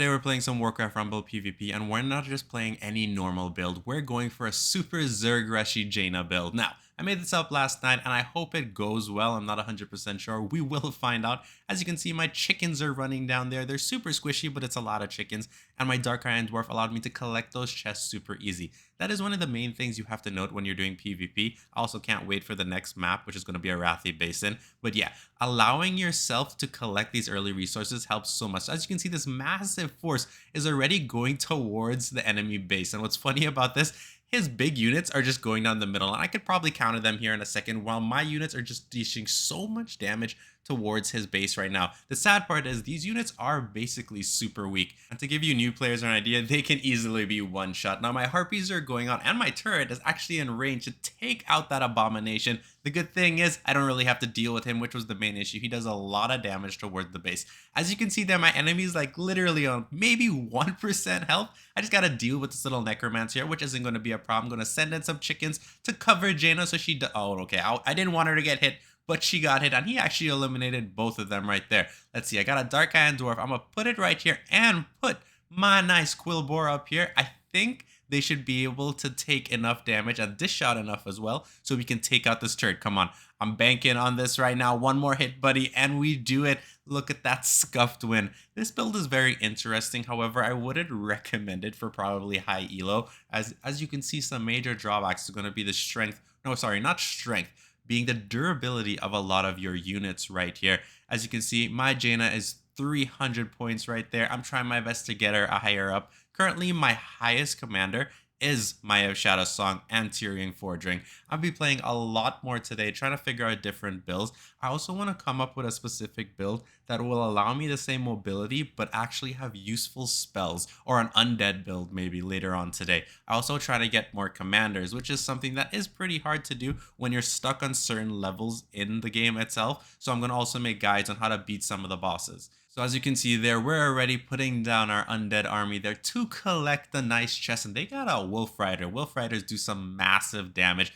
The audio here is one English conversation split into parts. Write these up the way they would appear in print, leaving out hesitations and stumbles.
Today we're playing some Warcraft Rumble PvP, and we're not just playing any normal build, we're going for a super zerg rushy Jaina build. Now, I made this up last night and I hope it goes well. I'm not 100% sure. We will find out. As you can see, my chickens are running down there. They're super squishy, but it's a lot of chickens. And my Dark Iron Dwarf allowed me to collect those chests super easy. That is one of the main things you have to note when you're doing PvP. I also can't wait for the next map, which is going to be a Wrathy Basin. But yeah, allowing yourself to collect these early resources helps so much. As you can see, this massive force is already going towards the enemy base. And what's funny about this, his big units are just going down the middle, and I could probably counter them here in a second, while my units are just dishing so much damage towards his base right now. The sad part is these units are basically super weak, and to give you new players an idea, they can easily be one shot. Now my harpies are going on, and my turret is actually in range to take out that abomination. The good thing is I don't really have to deal with him, which was the main issue. He does a lot of damage towards the base. As you can see there, my enemy's like literally on maybe 1% health. I just gotta deal with this little necromancer here, which isn't going to be a problem. I'm going to send in some chickens to cover Jaina so she oh, okay. I didn't want her to get hit, but she got hit, and he actually eliminated both of them right there. Let's see. I got a Dark Iron Dwarf. I'm going to put it right here and put my nice Quillbore up here. I think they should be able to take enough damage and dish out enough as well so we can take out this turret. Come on. I'm banking on this right now. One more hit, buddy, and we do it. Look at that scuffed win. This build is very interesting. However, I wouldn't recommend it for probably high elo. As you can see, some major drawbacks are going to be the strength. No, sorry, not strength. Being the durability of a lot of your units right here. As you can see, my Jaina is 300 points right there. I'm trying my best to get her higher up. Currently, my highest commander is Maya of Shadow Song and Tyrian Forging. I'll be playing a lot more today, trying to figure out different builds. I also want to come up with a specific build that will allow me the same mobility, but actually have useful spells, or an undead build maybe later on today. I also try to get more commanders, which is something that is pretty hard to do when you're stuck on certain levels in the game itself. So I'm going to also make guides on how to beat some of the bosses. So as you can see there, we're already putting down our undead army there to collect the nice chest, and they got a Wolf Rider. Wolf Riders do some massive damage,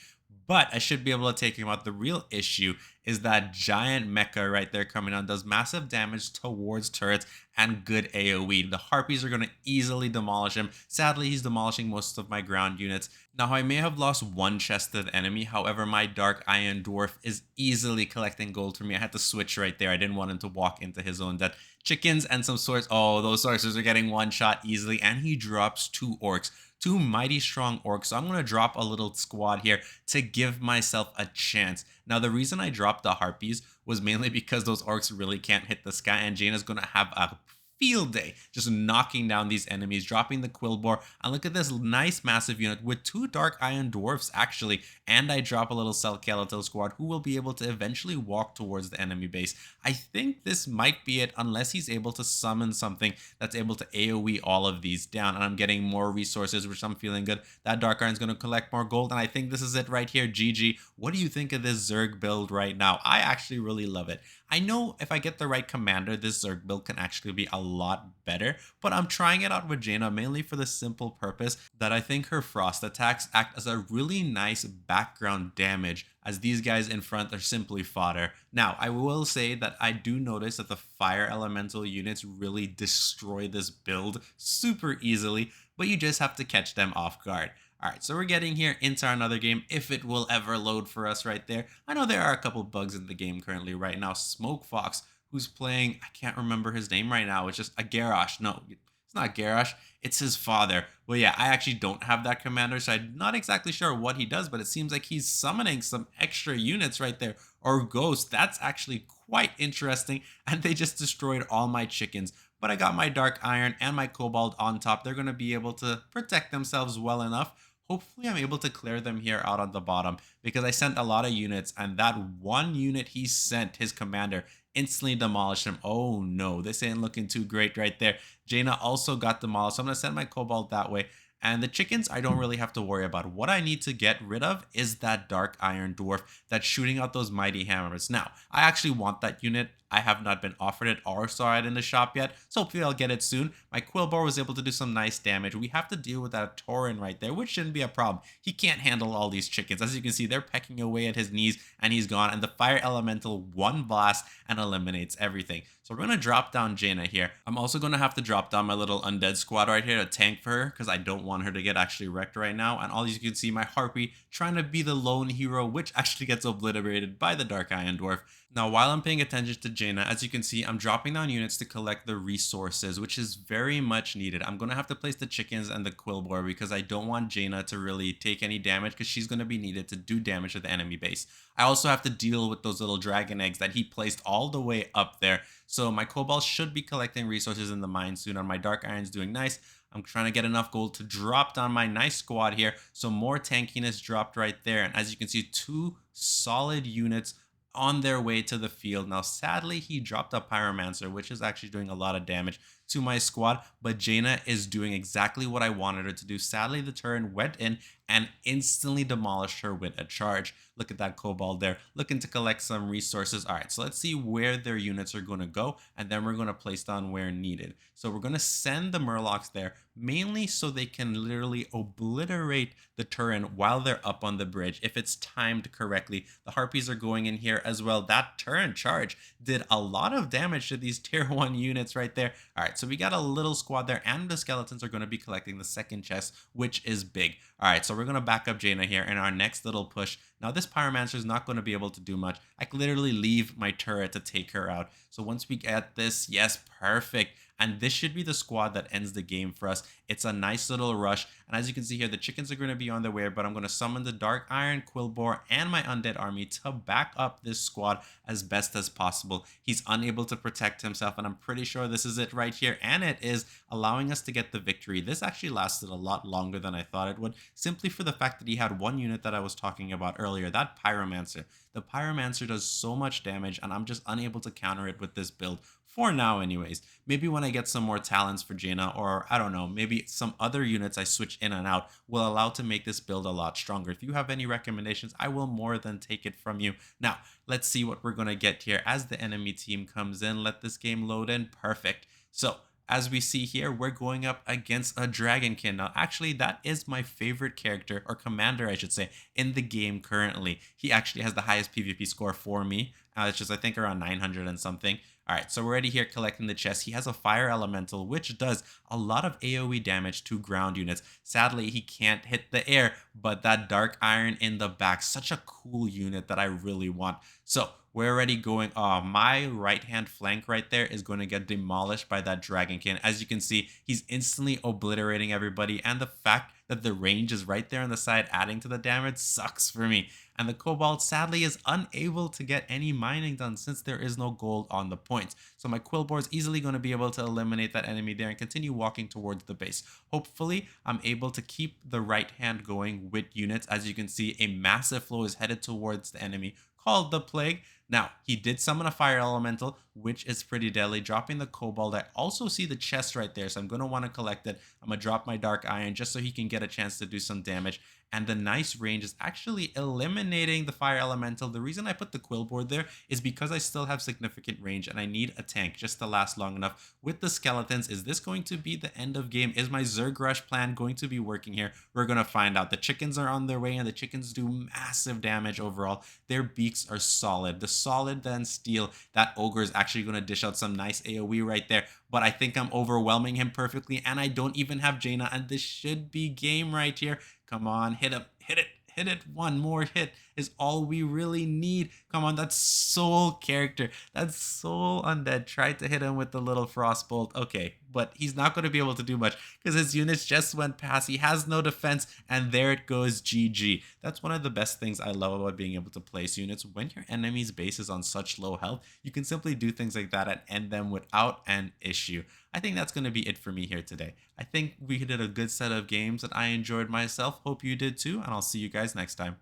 but I should be able to take him out. The real issue is that giant mecha right there coming on does massive damage towards turrets and good AoE. The harpies are going to easily demolish him. Sadly, he's demolishing most of my ground units. Now, I may have lost one chest to the enemy. However, my Dark Iron Dwarf is easily collecting gold for me. I had to switch right there. I didn't want him to walk into his own death. Chickens and some swords. Oh, those sorcerers are getting one shot easily. And he drops two orcs. Two mighty strong orcs. So I'm going to drop a little squad here to give myself a chance. Now, the reason I dropped the harpies was mainly because those orcs really can't hit the sky, and Jaina's going to have a field day just knocking down these enemies, dropping the Quillbore. And look at this nice massive unit with two Dark Iron Dwarfs actually, and I drop a little Skeletal squad who will be able to eventually walk towards the enemy base. I think this might be it, unless he's able to summon something that's able to AoE all of these down, and I'm getting more resources, which I'm feeling good. That Dark Iron's going to collect more gold, and I think this is it right here. GG. What do you think of this Zerg build right now? I actually really love it. I know if I get the right commander, this Zerg build can actually be a lot better, but I'm trying it out with Jaina mainly for the simple purpose that I think her frost attacks act as a really nice background damage, as these guys in front are simply fodder. Now, I will say that I do notice that the fire elemental units really destroy this build super easily, but you just have to catch them off guard. Alright, so we're getting here into another game, if it will ever load for us right there. I know there are a couple bugs in the game currently right now. Smoke Fox, who's playing, I can't remember his name right now. It's just a Garrosh. No, it's not Garrosh. It's his father. Well, yeah, I actually don't have that commander, so I'm not exactly sure what he does, but it seems like he's summoning some extra units right there, or ghosts. That's actually quite interesting, and they just destroyed all my chickens. But I got my Dark Iron and my Cobalt on top. They're going to be able to protect themselves well enough. Hopefully I'm able to clear them here out on the bottom, because I sent a lot of units, and that one unit he sent, his commander, instantly demolished him. Oh no, this ain't looking too great right there. Jaina also got demolished, so I'm going to send my Cobalt that way. And the chickens, I don't really have to worry about. What I need to get rid of is that Dark Iron Dwarf that's shooting out those mighty hammers. Now, I actually want that unit. I have not been offered it or saw it in the shop yet, so hopefully I'll get it soon. My Quillbore was able to do some nice damage. We have to deal with that Tauren right there, which shouldn't be a problem. He can't handle all these chickens. As you can see, they're pecking away at his knees and he's gone. And the Fire Elemental one blast and eliminates everything. So we're going to drop down Jaina here. I'm also going to have to drop down my little undead squad right here to tank for her because I don't want her to get actually wrecked right now. And all you can see, my Harpy trying to be the lone hero, which actually gets obliterated by the Dark Iron Dwarf. Now, while I'm paying attention to Jaina, as you can see, I'm dropping down units to collect the resources, which is very much needed. I'm going to have to place the chickens and the Quillbore because I don't want Jaina to really take any damage because she's going to be needed to do damage to the enemy base. I also have to deal with those little dragon eggs that he placed all the way up there. So my Cobalt should be collecting resources in the mine soon, and my Dark Iron's doing nice. I'm trying to get enough gold to drop down my nice squad here. So more tankiness dropped right there. And as you can see, 2 solid units on their way to the field. Now, sadly, he dropped a Pyromancer, which is actually doing a lot of damage to my squad, but Jaina is doing exactly what I wanted her to do. Sadly, the Tauren went in and instantly demolished her with a charge. Look at that Kobold there, looking to collect some resources. All right, so let's see where their units are going to go, and then we're going to place down where needed. So we're going to send the Murlocs there, mainly so they can literally obliterate the Tauren while they're up on the bridge, if it's timed correctly. The Harpies are going in here as well. That Tauren charge did a lot of damage to these tier 1 units right there. All right, so we got a little squad there, and the skeletons are going to be collecting the second chest, which is big. All right, so we're going to back up Jaina here in our next little push. Now, this Pyromancer is not going to be able to do much. I can literally leave my turret to take her out. So once we get this, yes, perfect. And this should be the squad that ends the game for us. It's a nice little rush. And as you can see here, the chickens are going to be on their way, but I'm going to summon the Dark Iron, Quillbore, and my Undead army to back up this squad as best as possible. He's unable to protect himself, and I'm pretty sure this is it right here. And it is allowing us to get the victory. This actually lasted a lot longer than I thought it would, simply for the fact that he had one unit that I was talking about earlier, that Pyromancer. The Pyromancer does so much damage, and I'm just unable to counter it with this build. For now anyways. Maybe when I get some more talents for Jaina, or I don't know, maybe some other units I switch in and out will allow to make this build a lot stronger. If you have any recommendations, I will more than take it from you. Now, let's see what we're going to get here as the enemy team comes in. Let this game load in. Perfect. So, as we see here, we're going up against a Dragonkin. Now, actually, that is my favorite character, or commander, I should say, in the game currently. He actually has the highest PvP score for me. It's just, I think, around 900 and something. All right, so we're already here collecting the chest. He has a Fire Elemental, which does a lot of AoE damage to ground units. Sadly, he can't hit the air, but that Dark Iron in the back, such a cool unit that I really want. So we're already going, my right-hand flank right there is going to get demolished by that Dragonkin. As you can see, he's instantly obliterating everybody, and the fact that the range is right there on the side adding to the damage sucks for me. And the Cobalt sadly is unable to get any mining done since there is no gold on the points. So my Quillbore is easily going to be able to eliminate that enemy there and continue walking towards the base. Hopefully, I'm able to keep the right hand going with units. As you can see, a massive flow is headed towards the enemy called the Plague. Now, he did summon a Fire Elemental, which is pretty deadly, dropping the Cobalt. I also see the chest right there, so I'm going to want to collect it. I'm going to drop my Dark Iron just so he can get a chance to do some damage. And the nice range is actually eliminating the Fire Elemental. The reason I put the Quillbore there is because I still have significant range and I need a tank just to last long enough. With the skeletons, is this going to be the end of game? Is my Zerg Rush plan going to be working here? We're going to find out. The chickens are on their way, and the chickens do massive damage overall. Their beaks are solid. The solid then steel. That ogre is actually going to dish out some nice AoE right there. But I think I'm overwhelming him perfectly, and I don't even have Jaina, and this should be game right here. Come on, hit him, hit it. Hit it. One more hit is all we really need. Come on, that's Soul character. That's Soul Undead. Tried to hit him with the little Frostbolt. Okay, but he's not going to be able to do much because his units just went past. He has no defense, and there it goes, GG. That's one of the best things I love about being able to place units. When your enemy's base is on such low health, you can simply do things like that and end them without an issue. I think that's going to be it for me here today. I think we did a good set of games that I enjoyed myself. Hope you did too, and I'll see you guys next time.